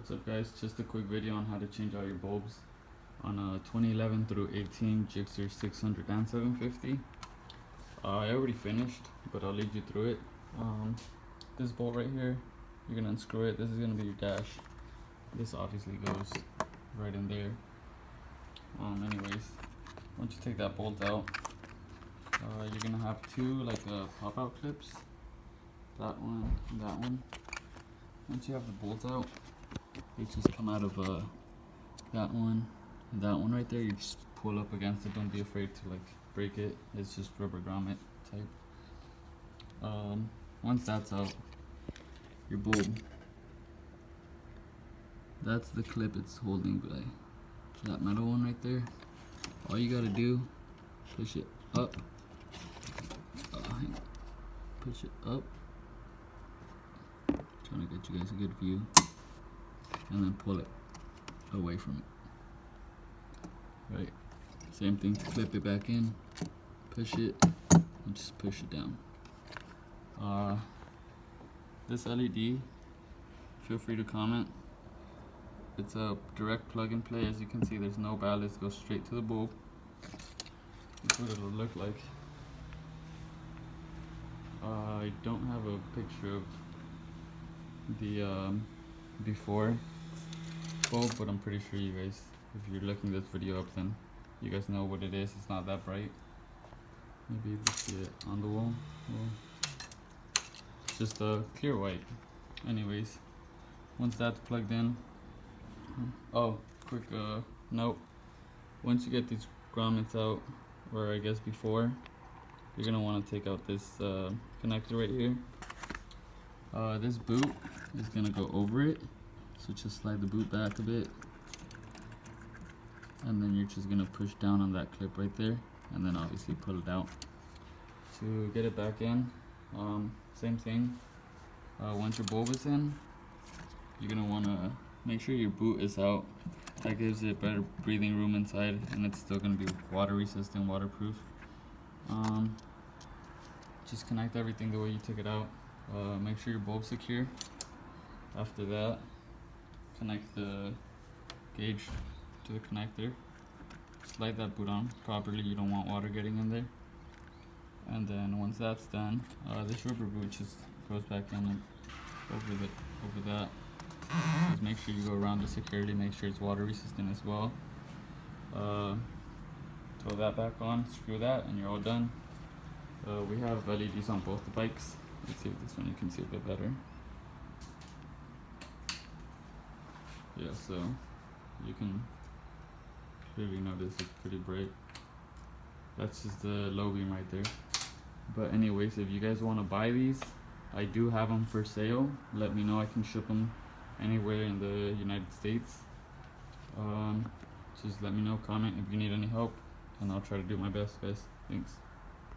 What's up guys, just a quick video on how to change out your bulbs on a 2011 through 18 Gsxr 600 and 750. I already finished, but I'll lead you through it. This bolt right here, you're gonna unscrew it. This is gonna be your dash. This obviously goes right in there. Anyways, once you take that bolt out, you're gonna have two pop-out clips, that one and that one. Once you have the bolt out, they just come out of that one and that one right there. You just pull up against it. Don't be afraid to break it. It's just rubber grommet type. Once that's out, your bulb, that's the clip it's holding by that metal one right there. All you gotta do, push it up, push it up, trying to get you guys a good view, and then pull it away from it. Right, same thing to clip it back in, push it, and just push it down. This LED, feel free to comment. It's a direct plug and play. As you can see, there's no ballast, goes straight to the bulb. That's what it'll look like. I don't have a picture of the before bulb, but I'm pretty sure you guys, if you're looking this video up, then you guys know what it is. It's not that bright. Maybe you can see it on the wall. Well, it's just a clear white. Anyways, once that's plugged in, quick note, once you get these grommets out, or I guess before, you're gonna want to take out this connector right here. This boot is gonna go over it, so just slide the boot back a bit, and then you're just gonna push down on that clip right there, and then obviously pull it out. To get it back in, same thing. Once your bulb is in, you're gonna wanna make sure your boot is out. That gives it better breathing room inside, and it's still gonna be water resistant, waterproof. Just connect everything the way you took it out. Make sure your bulb's secure. After that, connect the gauge to the connector. Slide that boot on properly. You don't want water getting in there. And then once that's done, this rubber boot just goes back in and over that. Just make sure you go around it securely. Make sure it's water resistant as well. Throw that back on, screw that, and you're all done. We have LEDs on both the bikes. Let's see if this one you can see a bit better. Yeah, so you can clearly notice it's pretty bright. That's just the low beam right there. But anyways, if you guys want to buy these, I do have them for sale. Let me know, I can ship them anywhere in the United States. Just let me know, comment if you need any help, and I'll try to do my best, guys. Thanks.